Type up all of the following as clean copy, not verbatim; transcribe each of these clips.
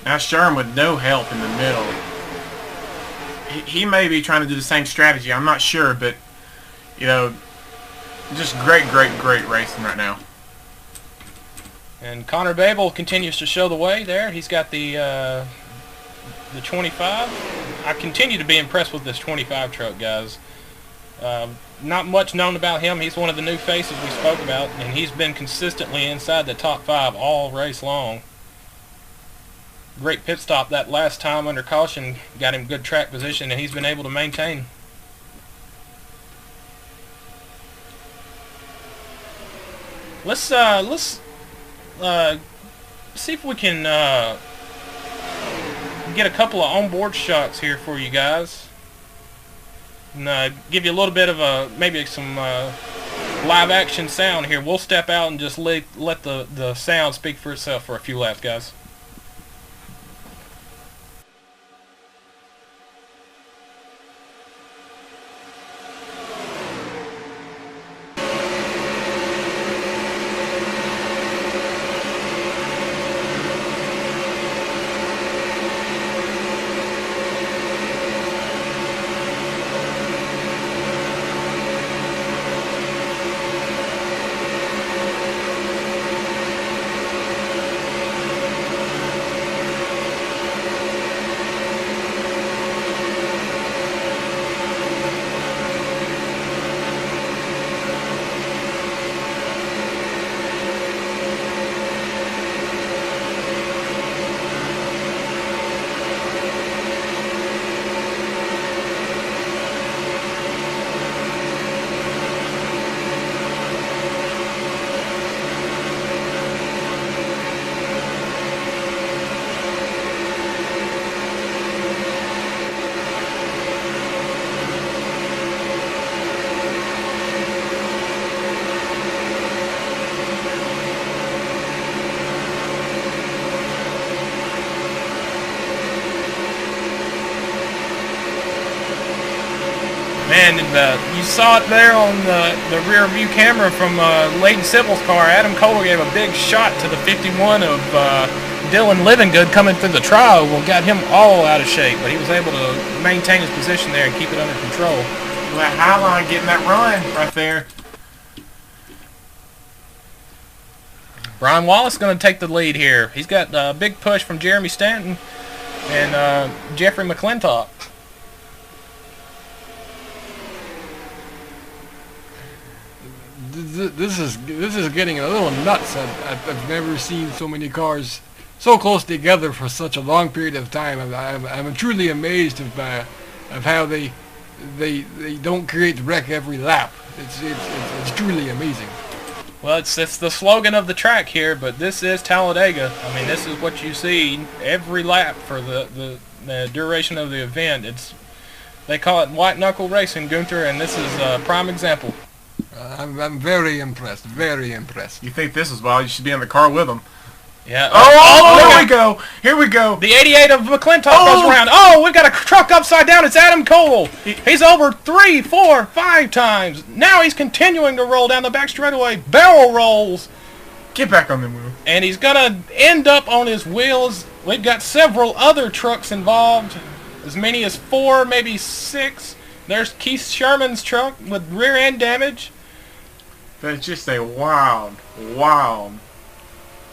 Now Sherm with no help in the middle. He may be trying to do the same strategy. I'm not sure, but you know, just great racing right now. And Connor Babel continues to show the way there. He's got the 25. I continue to be impressed with this 25 truck, guys. Not much known about him. He's one of the new faces we spoke about, and he's been consistently inside the top 5 all race long. Great pit stop that last time under caution, got him good track position, and he's been able to maintain. Let's see if we can get a couple of onboard shots here for you guys, and give you a little bit of maybe some live action sound here. We'll step out and just let the sound speak for itself for a few laps, guys. Man, and you saw it there on the rear view camera from Leighton Sybil's car. Adam Kohler gave a big shot to the 51 of Dylan Livingood coming through the trial. Well, got him all out of shape, but he was able to maintain his position there and keep it under control. Well, that high line getting that run right there. Brian Wallace going to take the lead here. He's got a big push from Jeremy Stanton and Jeffrey McClintock. This is getting a little nuts. I've never seen so many cars so close together for such a long period of time. I'm truly amazed of how they don't create wreck every lap. It's truly amazing. Well, it's the slogan of the track here, but this is Talladega. I mean, this is what you see every lap for the duration of the event. They call it white knuckle racing, Gunther, and this is a prime example. I'm very impressed. Very impressed. You think this is why you should be in the car with them? Yeah. Oh, here we go. The 88 of McClintock goes around. Oh, we've got a truck upside down. It's Adam Cole. He's over 3, 4, 5 times. Now he's continuing to roll down the back straightaway. Barrel rolls. Get back on the wheel. And he's going to end up on his wheels. We've got several other trucks involved. As many as 4, maybe 6. There's Keith Sherman's truck with rear end damage. That's just a wild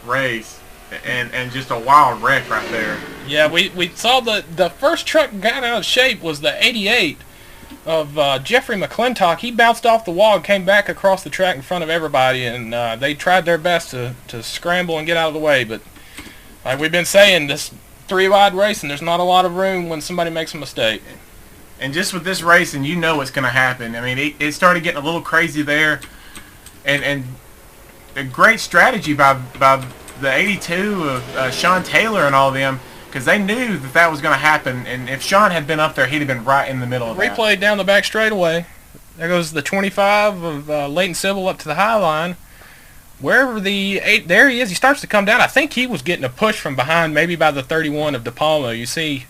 race. And just a wild wreck right there. Yeah, we saw the first truck got out of shape was the 88 of Jeffrey McClintock. He bounced off the wall and came back across the track in front of everybody, and they tried their best to scramble and get out of the way. But like we've been saying, this 3-wide racing, there's not a lot of room when somebody makes a mistake. And just with this racing, you know what's going to happen. I mean, it started getting a little crazy there, and a great strategy by the 82 of Sean Taylor and all of them, because they knew that was going to happen, and if Sean had been up there, he'd have been right in the middle of that. Replayed down the back straightaway. There goes the 25 of Leighton Sybil up to the high line. Wherever the 8, there he is. He starts to come down. I think he was getting a push from behind, maybe by the 31 of De Palma. You see,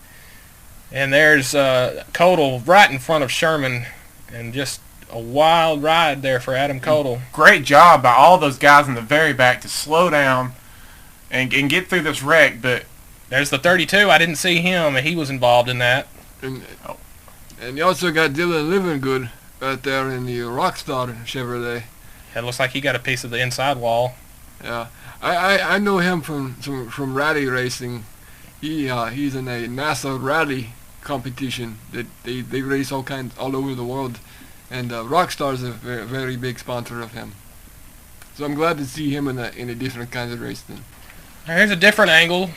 and there's Codal right in front of Sherman, and just a wild ride there for Adam Codal. Great job by all those guys in the very back to slow down and get through this wreck, but There's the 32. I didn't see him, and he was involved in that. And you also got Dylan Livingood right there in the Rockstar Chevrolet. It looks like he got a piece of the inside wall. Yeah, I know him from rally racing. He's in a NASA rally competition that they race all over the world, and Rockstar is a very, very big sponsor of him. So I'm glad to see him in a different kind of race then. Here's a different angle.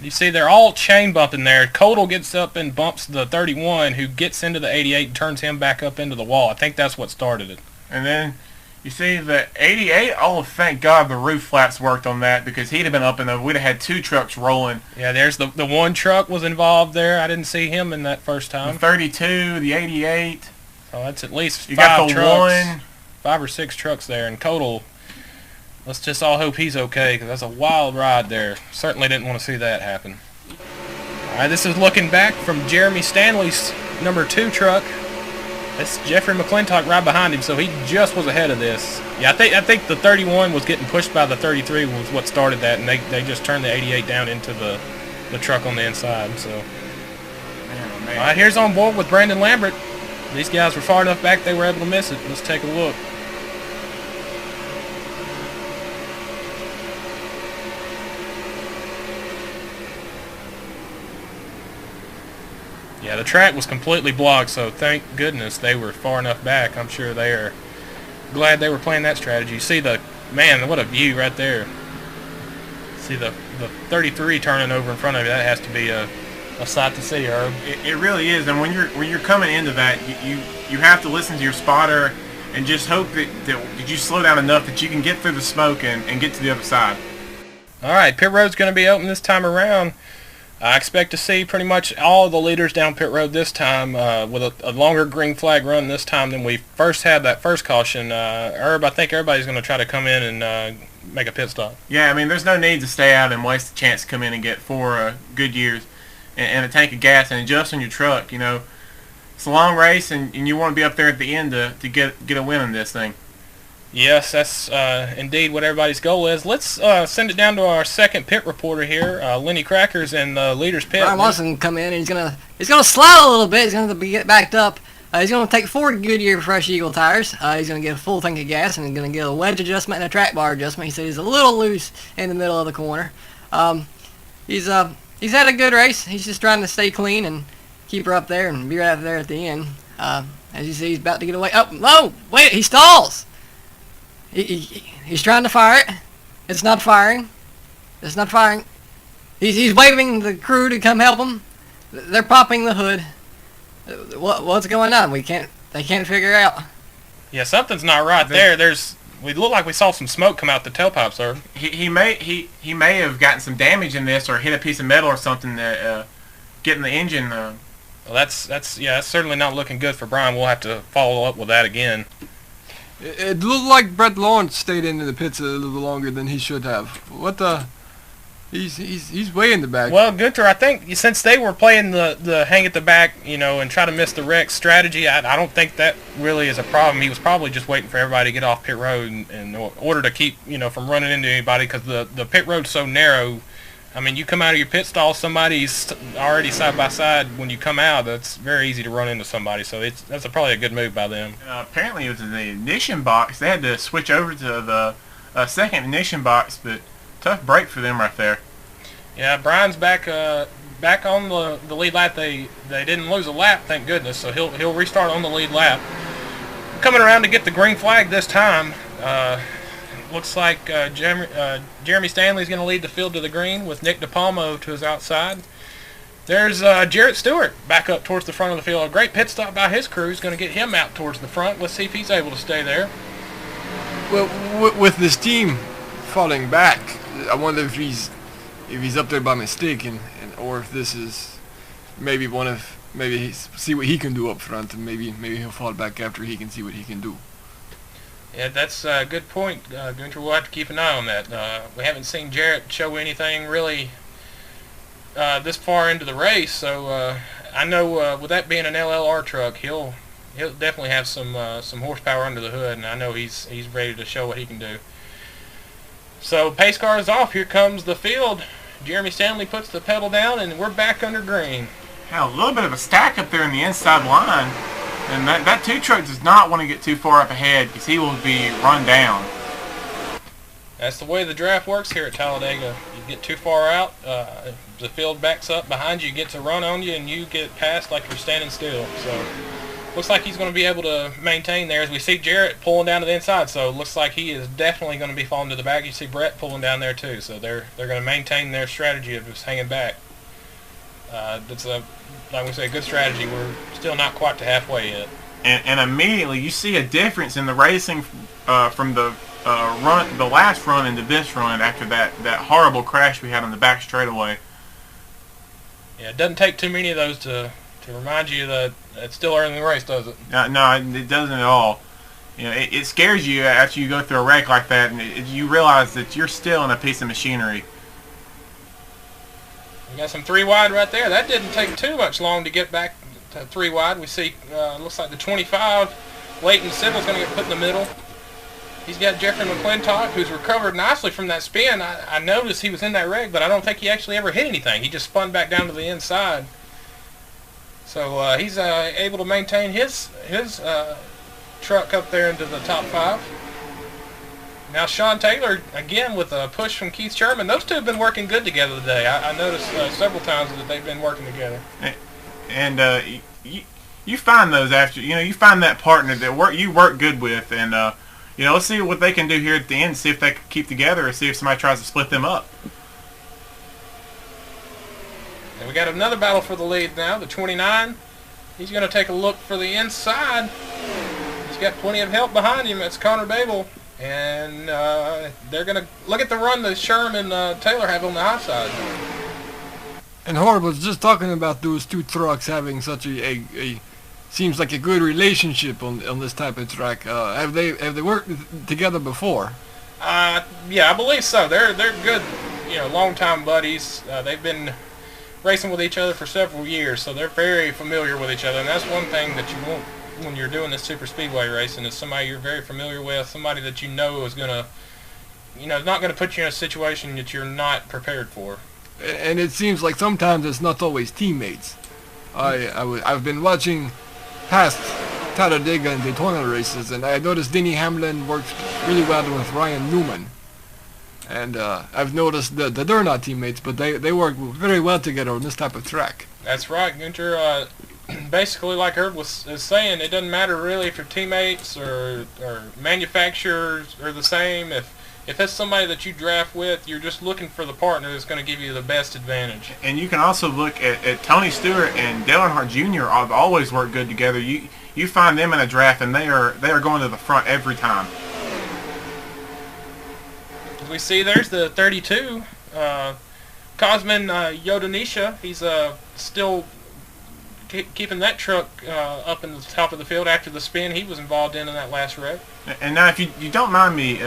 You see they're all chain bumping there. Codal gets up and bumps the 31, who gets into the 88 and turns him back up into the wall. I think that's what started it. And then you see the 88, oh, thank God the roof flaps worked on that, because he'd have been up in the, we'd have had 2 trucks rolling. Yeah, there's the one truck was involved there. I didn't see him in that first time. The 32, the 88. So that's at least You 5 got the trucks. 1. 5 or 6 trucks there. And Codal, let's just all hope he's okay, because that's a wild ride there. Certainly didn't want to see that happen. All right, this is looking back from Jeremy Stanley's number 2 truck. That's Jeffrey McClintock right behind him, so he just was ahead of this. Yeah, I think the 31 was getting pushed by the 33 was what started that, and they just turned the 88 down into the truck on the inside. So, Man. all right, here's on board with Brandon Lambert. These guys were far enough back they were able to miss it. Let's take a look. Yeah, the track was completely blocked, so thank goodness they were far enough back. I'm sure they are glad they were playing that strategy. See man, what a view right there. See the 33 turning over in front of you. That has to be a sight to see, Herb. It really is, and when you're coming into that, you have to listen to your spotter and just hope that you slow down enough that you can get through the smoke and get to the other side. All right, pit road's going to be open this time around. I expect to see pretty much all the leaders down pit road this time with a longer green flag run this time than we first had that first caution. Herb, I think everybody's going to try to come in and make a pit stop. Yeah, I mean, there's no need to stay out and waste a chance to come in and get 4 good years and a tank of gas and adjust on your truck. You know, it's a long race, and you want to be up there at the end to get a win in this thing. Yes, that's indeed what everybody's goal is. Let's send it down to our second pit reporter here, Lenny Crackers in the leader's pit. Brian Watson come in and he's gonna slide a little bit. He's gonna get backed up. He's gonna take 4 Goodyear Fresh Eagle tires. He's gonna get a full tank of gas and he's gonna get a wedge adjustment and a track bar adjustment. He said he's a little loose in the middle of the corner. He's had a good race. He's just trying to stay clean and keep her up there and be right there at the end. As you see, he's about to get away. Oh no! Wait, he stalls. He's trying to fire it. It's not firing. It's not firing. He's waving the crew to come help him. They're popping the hood. What's going on? They can't figure out. Yeah, something's not right there. We look like we saw some smoke come out the tailpipe, sir. He may have gotten some damage in this or hit a piece of metal or something that getting the engine. Well, that's certainly not looking good for Brian. We'll have to follow up with that again. It looked like Brett Lawrence stayed in the pits a little longer than he should have. What the? He's way in the back. Well, Gunther, I think since they were playing the hang at the back, and try to miss the wreck strategy, I don't think that really is a problem. He was probably just waiting for everybody to get off pit road in order to keep from running into anybody, because the pit road's so narrow. I mean, you come out of your pit stall, somebody's already side by side. When you come out, that's very easy to run into somebody. So that's probably a good move by them. Apparently, it was in the ignition box. They had to switch over to the second ignition box, but tough break for them right there. Yeah, Brian's back on the lead lap. They didn't lose a lap, thank goodness. So he'll restart on the lead lap. Coming around to get the green flag this time. Looks like Jeremy Stanley's going to lead the field to the green with Nick DePalmo to his outside. There's Jarrett Stewart back up towards the front of the field. A great pit stop by his crew is going to get him out towards the front. Let's see if he's able to stay there. Well, with this team falling back, I wonder if he's up there by mistake, or if this is maybe see what he can do up front, and maybe he'll fall back after he can see what he can do. Yeah, that's a good point, Gunther. We'll have to keep an eye on that. We haven't seen Jarrett show anything really this far into the race, so I know with that being an LLR truck, he'll definitely have some horsepower under the hood, and I know he's ready to show what he can do. So pace car is off. Here comes the field. Jeremy Stanley puts the pedal down, and we're back under green. Now, a little bit of a stack up there in the inside line. And that 2 truck does not want to get too far up ahead because he will be run down. That's the way the draft works here at Talladega. You get too far out, the field backs up behind you, gets a run on you, and you get passed like you're standing still. So looks like he's going to be able to maintain there as we see Jarrett pulling down to the inside. So it looks like he is definitely going to be falling to the back. You see Brett pulling down there too. So they're going to maintain their strategy of just hanging back. That's like we say, a good strategy. We're still not quite to halfway yet. And immediately you see a difference in the racing from the last run into this run after that horrible crash we had on the back straightaway. Yeah, it doesn't take too many of those to remind you that it's still early in the race, does it? No, it doesn't at all. You know, it scares you after you go through a wreck like that, and you realize that you're still in a piece of machinery. We got some 3 wide right there. That didn't take too much long to get back to 3 wide. We see, looks like the 25, Leighton Sybil's going to get put in the middle. He's got Jeffrey McClintock, who's recovered nicely from that spin. I noticed he was in that wreck, but I don't think he actually ever hit anything. He just spun back down to the inside. So he's able to maintain his truck up there into the top 5. Now Sean Taylor, again, with a push from Keith Sherman. Those two have been working good together today. I noticed several times that they've been working together. And you find those after, you find that partner that you work good with. And, let's see what they can do here at the end, see if they can keep together or see if somebody tries to split them up. And we got another battle for the lead now, the 29. He's going to take a look for the inside. He's got plenty of help behind him. That's Connor Babel. And they're going to look at the run that Sherman Taylor have on the high side. And Howard was just talking about those 2 trucks having such a seems like a good relationship on this type of track. Have they worked together before? Yeah, I believe so. They're good, long-time buddies. They've been racing with each other for several years, so they're very familiar with each other. And that's one thing that you want when you're doing this super speedway racing, is somebody you're very familiar with, somebody that you know is gonna, not gonna put you in a situation that you're not prepared for. And it seems like sometimes it's not always teammates. I've been watching past Talladega and Daytona races, and I noticed Denny Hamlin works really well with Ryan Newman. And I've noticed that they're not teammates, but they work very well together on this type of track. That's right, Gunther. Basically, like Herb is saying, it doesn't matter really if your teammates or manufacturers are the same. If it's somebody that you draft with, you're just looking for the partner that's going to give you the best advantage. And you can also look at Tony Stewart and Dale Earnhardt Jr. have always worked good together. You find them in a draft, and they are going to the front every time. As we see, there's the 32, Cosmin Yodanisha. He's still keeping that truck up in the top of the field after the spin he was involved in that last wreck. And now, if you don't mind me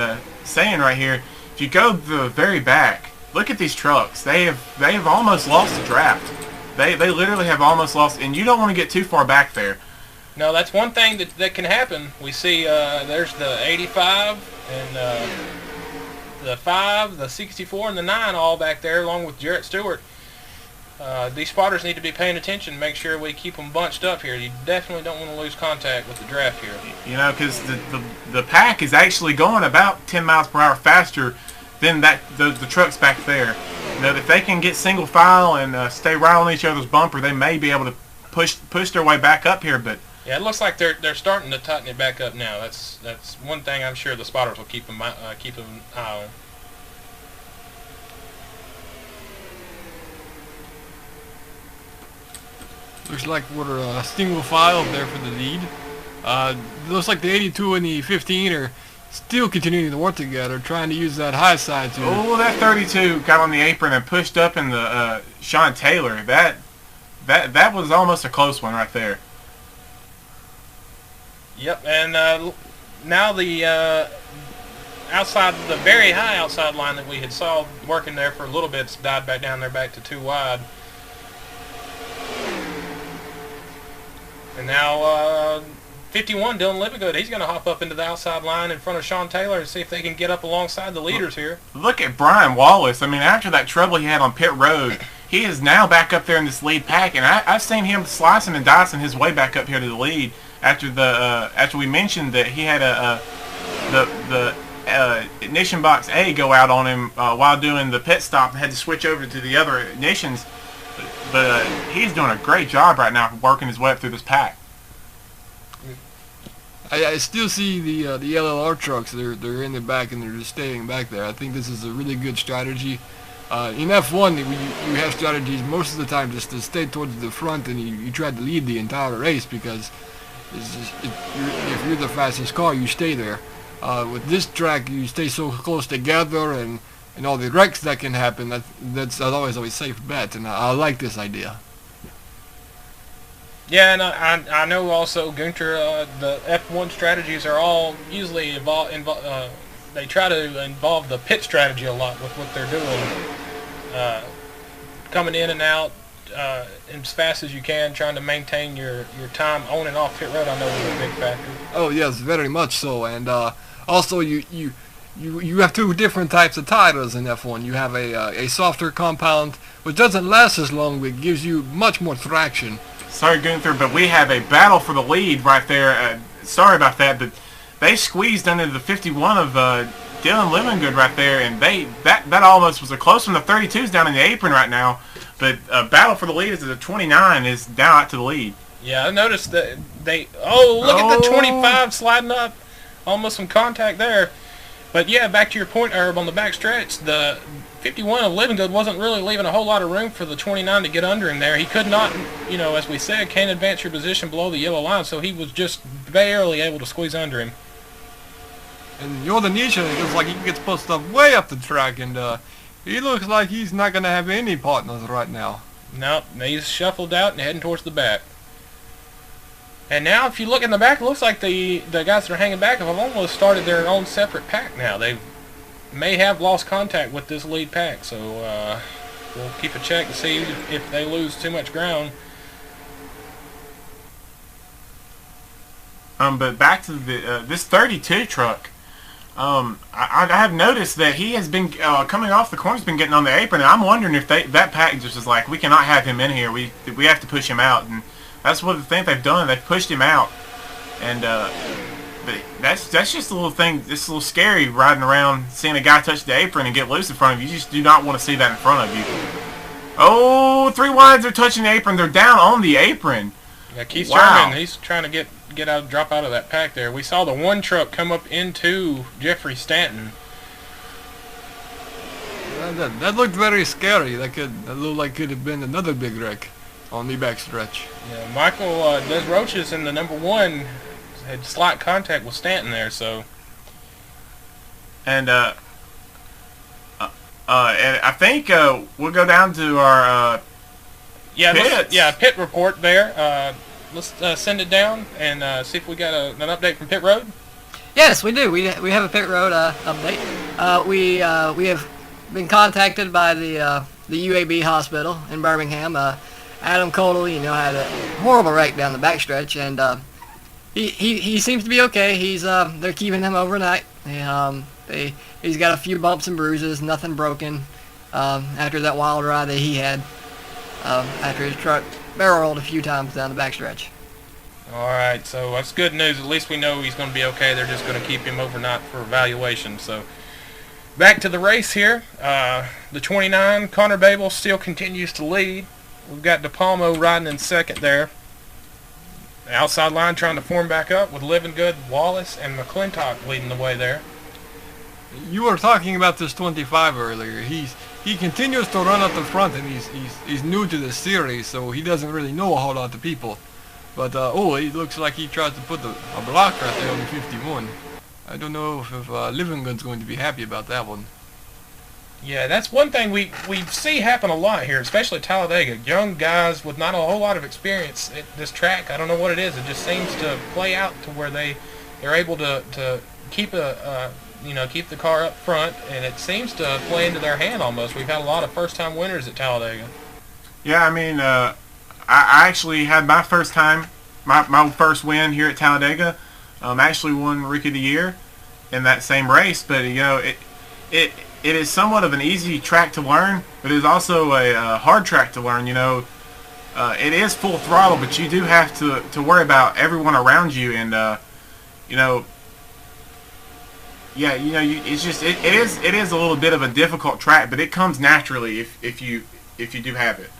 saying right here, if you go to the very back, look at these trucks. They have almost lost the draft. They literally have almost lost, and you don't want to get too far back there. No, that's one thing that can happen. We see there's the 85 and the 5, the 64, and the 9 all back there, along with Jarrett Stewart. These spotters need to be paying attention, make sure we keep them bunched up here. You definitely don't want to lose contact with the draft here. Because the pack is actually going about 10 miles per hour faster than the trucks back there. If they can get single file and stay right on each other's bumper, they may be able to push their way back up here. But yeah, it looks like they're starting to tighten it back up now. That's one thing I'm sure the spotters will keep an eye on. Looks like we're single file there for the lead. Looks like the 82 and the 15 are still continuing to work together, trying to use that high side to... Oh, that 32 got on the apron and pushed up in the Sean Taylor. That was almost a close one right there. Yep, and now the outside, the very high outside line that we had saw working there for a little bit's died back down there back to 2 wide. And now 51, Dylan Livingood, he's going to hop up into the outside line in front of Sean Taylor and see if they can get up alongside the leaders here. Look at Brian Wallace. I mean, after that trouble he had on pit road, he is now back up there in this lead pack, and I've seen him slicing and dicing his way back up here to the lead after we mentioned that he had the ignition box A go out on him while doing the pit stop and had to switch over to the other ignitions. But he's doing a great job right now working his way up through this pack. I still see the LLR trucks. They're in the back and they're just staying back there. I think this is a really good strategy. In F1, you have strategies most of the time just to stay towards the front, and you try to lead the entire race because if you're the fastest car, you stay there. With this track, you stay so close together, and all the wrecks that can happen. That's always a safe bet, and I like this idea. Yeah, and I know also, Gunther, the F1 strategies are all usually they try to involve the pit strategy a lot with what they're doing. Coming in and out as fast as you can, trying to maintain your time on and off pit road, I know is a big factor. Oh yes, very much so, and also you have two different types of tires in F1. You have a softer compound, which doesn't last as long, but gives you much more traction. Sorry, Gunther, but we have a battle for the lead right there. Sorry about that, but they squeezed under the 51 of Dylan Livingood right there, and that almost was a close one. The 32's down in the apron right now, but battle for the lead is the 29 is down out to the lead. Yeah, I noticed that look at the 25 sliding up, almost some contact there. But yeah, back to your point, Herb, on the back stretch, the 51 of Livingood wasn't really leaving a whole lot of room for the 29 to get under him there. He could not, as we said, can't advance your position below the yellow line, so he was just barely able to squeeze under him. And Jordanisha, it looks like he gets pushed up way up the track, and he looks like he's not going to have any partners right now. Nope, he's shuffled out and heading towards the back. And now, if you look in the back, it looks like the guys that are hanging back have almost started their own separate pack now. They may have lost contact with this lead pack, so we'll keep a check to see if they lose too much ground. But back to this 32 truck. I have noticed that he has been coming off the corner, has been getting on the apron, and I'm wondering if that pack just is like, we cannot have him in here. We have to push him out, and that's what I think they've done. They've pushed him out, and but that's just a little thing. It's a little scary riding around, seeing a guy touch the apron and get loose in front of you. You just do not want to see that in front of you. Oh, 3 wides are touching the apron. They're down on the apron. Yeah, Keith Sherman, he's trying to drop out of that pack there. We saw the one truck come up into Jeffrey Stanton. That looked very scary. That looked like could have been another big wreck on the backstretch. Yeah, Michael Desroches in the number 1 had slight contact with Stanton there, so. And I think we'll go down to our pit report there. Let's send it down and see if we got an update from pit road. Yes, we do. We have a pit road update. We have been contacted by the UAB hospital in Birmingham. Adam Codle, had a horrible wreck down the backstretch, and he seems to be okay. They're keeping him overnight. He's got a few bumps and bruises, nothing broken. After that wild ride that he had, after his truck barrel rolled a few times down the backstretch. All right, so that's good news. At least we know he's going to be okay. They're just going to keep him overnight for evaluation. So back to the race here. The 29, Connor Babel still continues to lead. We've got DePalmo riding in second there. The outside line trying to form back up with Livingood, Wallace, and McClintock leading the way there. You were talking about this 25 earlier. He continues to run at the front, and he's new to the series, so he doesn't really know a whole lot of people. But it looks like he tried to put a block right there on the 51. I don't know if Livingood's going to be happy about that one. Yeah, that's one thing we see happen a lot here, especially at Talladega. Young guys with not a whole lot of experience at this track. I don't know what it is. It just seems to play out to where they're able to keep keep the car up front, and it seems to play into their hand almost. We've had a lot of first-time winners at Talladega. Yeah, I mean, I actually had my first time my first win here at Talladega. Actually won Rookie of the Year in that same race, but it is somewhat of an easy track to learn, but it is also a hard track to learn. It is full throttle, but you do have to worry about everyone around you, and it is a little bit of a difficult track, but it comes naturally if you do have it.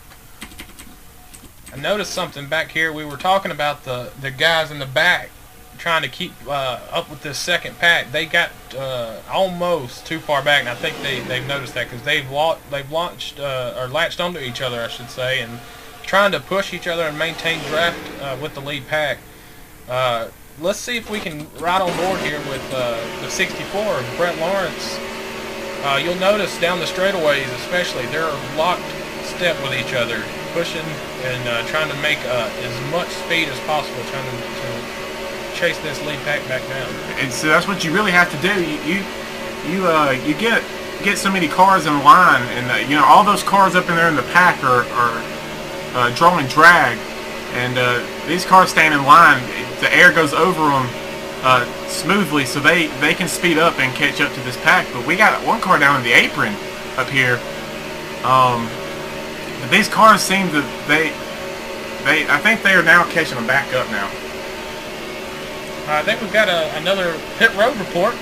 I noticed something back here. We were talking about the guys in the back trying to keep up with this second pack. They got almost too far back, and I think they've noticed that because they've launched or latched onto each other, I should say, and trying to push each other and maintain draft with the lead pack. Let's see if we can ride on board here with the 64 of Brett Lawrence. You'll notice down the straightaways especially, they're locked step with each other, pushing and trying to make as much speed as possible, trying to chase this lead pack back down. And so that's what you really have to do. You get so many cars in line, and all those cars up in there in the pack are drawing drag, and these cars staying in line, the air goes over them smoothly, so they can speed up and catch up to this pack. But we got one car down in the apron up here. But these cars seem to I think they are now catching them back up now. I think we've got another pit road report.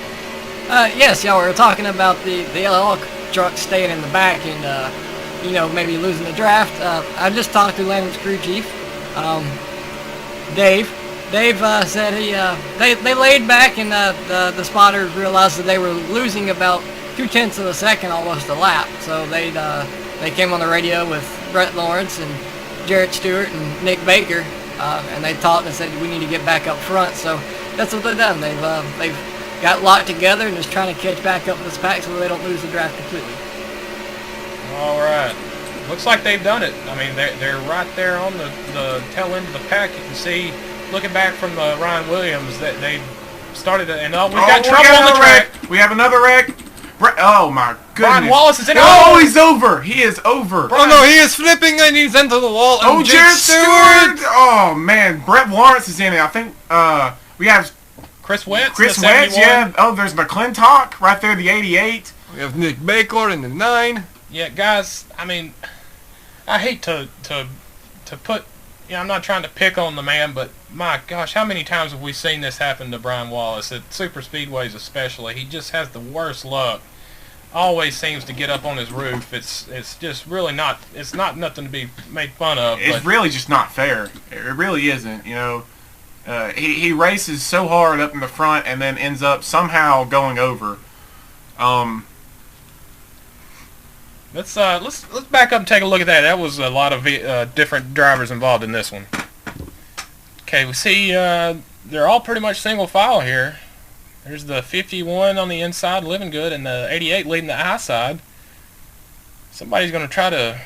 Yes, y'all, we were talking about the LL truck staying in the back and, maybe losing the draft. I just talked to Landon's crew chief, Dave. Dave said they laid back, and the spotters realized that they were losing about 0.2 of a second, almost a lap. So they came on the radio with Brett Lawrence and Jarrett Stewart and Nick Baker, and they talked and said we need to get back up front. So that's what they've done. They've got locked together and just trying to catch back up with this pack so they don't lose the draft completely. All right. Looks like they've done it. I mean, they're right there on the tail end of the pack. You can see, looking back from Ryan Williams, that they started it. And we've got trouble on the track. We have another wreck. Oh, my goodness. Brian Wallace is in. Oh, he's over. He is over. Oh, no, he is flipping and he's into the wall. Oh, Jarrett Stewart. Oh, man. Brett Lawrence is in it. I think we have Chris Wentz, yeah. Oh, there's McClintock right there, the 88. We have Nick Baker in the 9. Yeah, guys, I mean, I hate to put, I'm not trying to pick on the man, but my gosh, how many times have we seen this happen to Brian Wallace, at super speedways especially? He just has the worst luck. Always seems to get up on his roof. It's just really not, it's not nothing to be made fun of. It's really just not fair. It really isn't, He races so hard up in the front and then ends up somehow going over. Let's back up and take a look at that. That was a lot of different drivers involved in this one. Okay, we see they're all pretty much single file here. There's the 51 on the inside, living good, and the 88 leading the outside. Somebody's going to try to.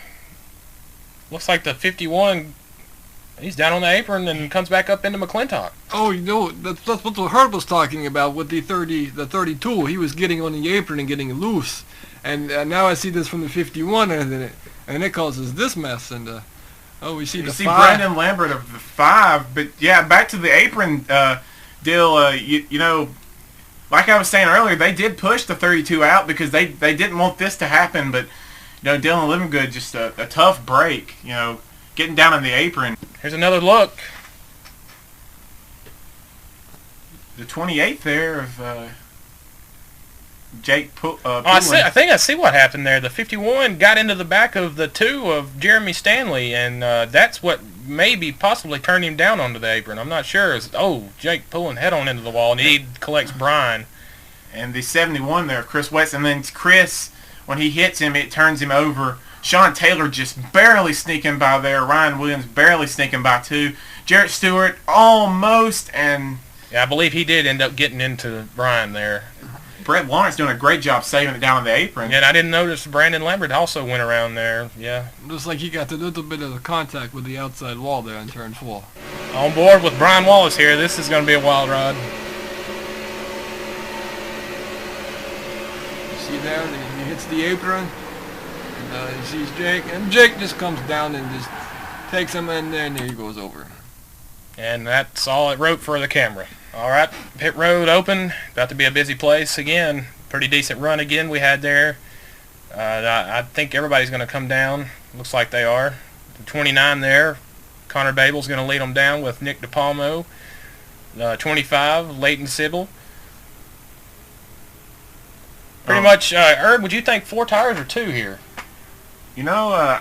Looks like the 51. He's down on the apron and comes back up into McClintock. Oh, that's what Herb was talking about with the 32. He was getting on the apron and getting loose. And now I see this from the 51, and it causes this mess. And we see the 5. Brandon Lambert of the 5. But yeah, back to the apron deal. Like I was saying earlier, they did push the 32 out because they didn't want this to happen. But Dylan Livingood, just a tough break. Getting down on the apron. Here's another look. The 28th there of Jake I think I see what happened there. The 51 got into the back of the 2 of Jeremy Stanley, and that's what maybe possibly turned him down onto the apron. I'm not sure. Jake pulling head on into the wall, and he collects Brian. And the 71 there, Chris West, and then Chris, when he hits him, it turns him over. Sean Taylor just barely sneaking by there. Ryan Williams barely sneaking by too. Jarrett Stewart almost, and yeah, I believe he did end up getting into Brian there. Brett Lawrence doing a great job saving it down on the apron. Yeah, and I didn't notice Brandon Lambert also went around there. Yeah. Looks like he got a little bit of contact with the outside wall there in turn 4. On board with Brian Wallace here. This is going to be a wild ride. You see there, he hits the apron. And he sees Jake, and Jake just comes down and just takes him in there, and there he goes over. And that's all it wrote for the camera. All right, pit road open. About to be a busy place again. Pretty decent run again we had there. I think everybody's going to come down. Looks like they are. The 29 there, Connor Babel's going to lead them down with Nick DePalmo. 25, Leighton Sybil. Pretty much, Herb, would you think 4 tires or 2 here? You know,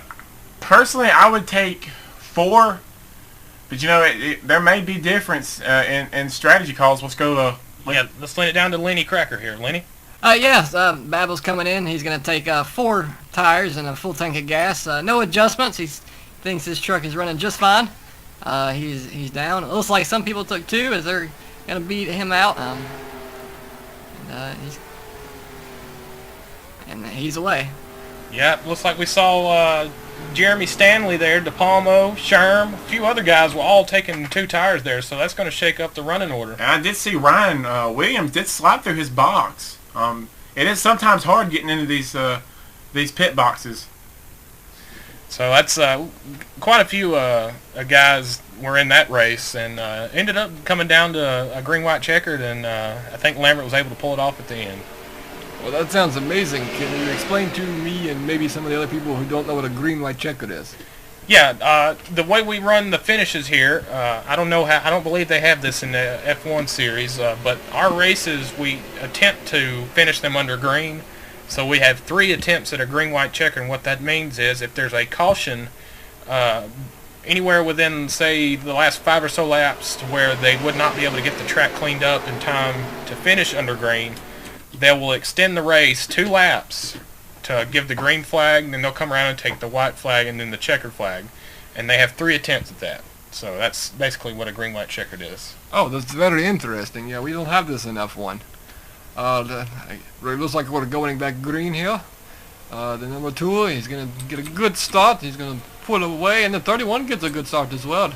personally, I would take 4. But, you know, there may be difference in strategy calls. Let's go to... Let's lean it down to Lenny Cracker here. Lenny? Yes, Babel's coming in. He's going to take 4 tires and a full tank of gas. No adjustments. He thinks his truck is running just fine. He's down. It looks like some people took 2 as they're going to beat him out. And he's away. Yeah, looks like we saw Jeremy Stanley there, DePalmo, Sherm, a few other guys were all taking 2 tires there, so that's going to shake up the running order. And I did see Ryan Williams did slide through his box. It is sometimes hard getting into these pit boxes. So that's quite a few guys were in that race, and ended up coming down to a green-white checkered, and I think Lambert was able to pull it off at the end. Well, that sounds amazing. Can you explain to me and maybe some of the other people who don't know what a green-white checkered is? Yeah, the way we run the finishes here, I don't believe they have this in the F1 series, but our races, we attempt to finish them under green. So we have 3 attempts at a green-white checker, and what that means is if there's a caution anywhere within, say, the last 5 or so laps to where they would not be able to get the track cleaned up in time to finish under green, they will extend the race 2 laps to give the green flag, and then they'll come around and take the white flag and then the checkered flag. And they have 3 attempts at that. So that's basically what a green-white checkered is. Oh, that's very interesting. Yeah, we don't have this in F1. It looks like we're going back green here. The number 2, he's going to get a good start. He's going to pull away, and the 31 gets a good start as well.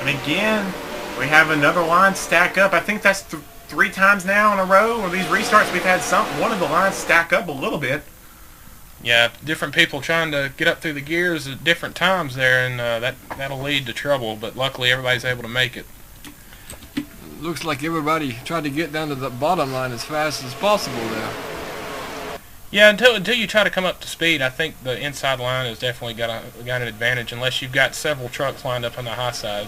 And again, we have another line stack up. I think that's 3 times now in a row, or these restarts we've had one of the lines stack up a little bit. Yeah, different people trying to get up through the gears at different times there, and that'll lead to trouble, but luckily everybody's able to make it. Looks like everybody tried to get down to the bottom line as fast as possible there. Yeah, until you try to come up to speed, I think the inside line has definitely got an advantage, unless you've got several trucks lined up on the high side.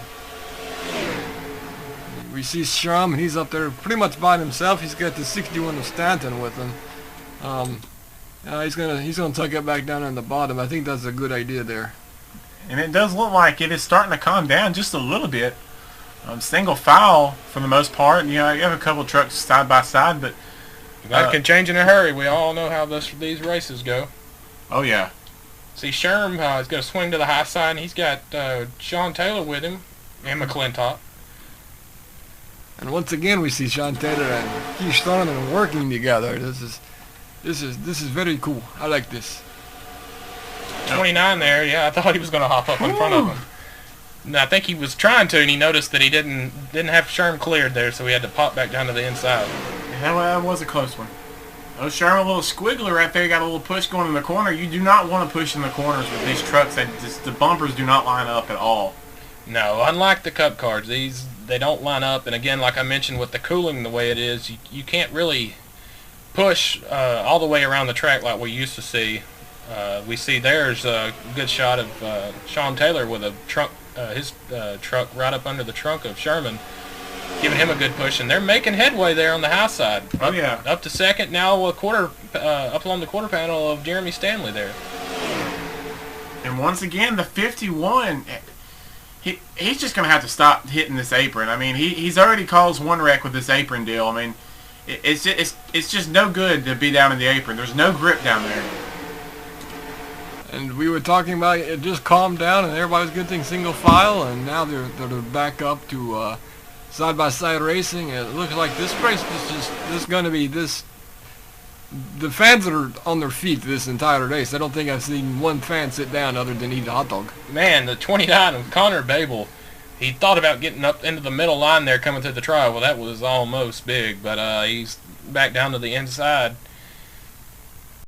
We see Schramm, and he's up there pretty much by himself. He's got the 61 of Stanton with him. He's gonna tuck it back down on the bottom. I think that's a good idea there. And it does look like it is starting to calm down just a little bit. Single file for the most part. You know, you have a couple trucks side by side, but that can change in a hurry. We all know how these races go. Oh yeah. See, Sherm is going to swing to the high side, and he's got Sean Taylor with him and McClintock. And once again, we see Sean Taylor and Keith Thorman working together. This is very cool. I like this. 29 there, yeah. I thought he was going to hop up in front of him. And I think he was trying to, and he noticed that he didn't have Sherm cleared there, so he had to pop back down to the inside. Yeah, that was a close one. Oh, Sherm, a little squiggler right there. You got a little push going in the corner. You do not want to push in the corners with these trucks. The bumpers do not line up at all. No, unlike the Cup cars, they don't line up. And again, like I mentioned, with the cooling the way it is, you can't really push all the way around the track like we used to see. We see there's a good shot of Sean Taylor with a trunk, his truck right up under the trunk of Sherman, giving him a good push, and they're making headway there on the high side. Oh yeah, up to second now, up along the quarter panel of Jeremy Stanley there. And once again, the 51, he's just gonna have to stop hitting this apron. I mean, he's already caused one wreck with this apron deal. I mean, it's just no good to be down in the apron. There's no grip down there. And we were talking about it just calmed down, and everybody's getting single file, and now they're back up to side-by-side racing. And it looks like this race is going to be this. The fans are on their feet this entire race. I don't think I've seen one fan sit down other than eat a hot dog. Man, the 29 of Connor Babel, he thought about getting up into the middle line there coming through the trial. Well, that was almost big, but he's back down to the inside.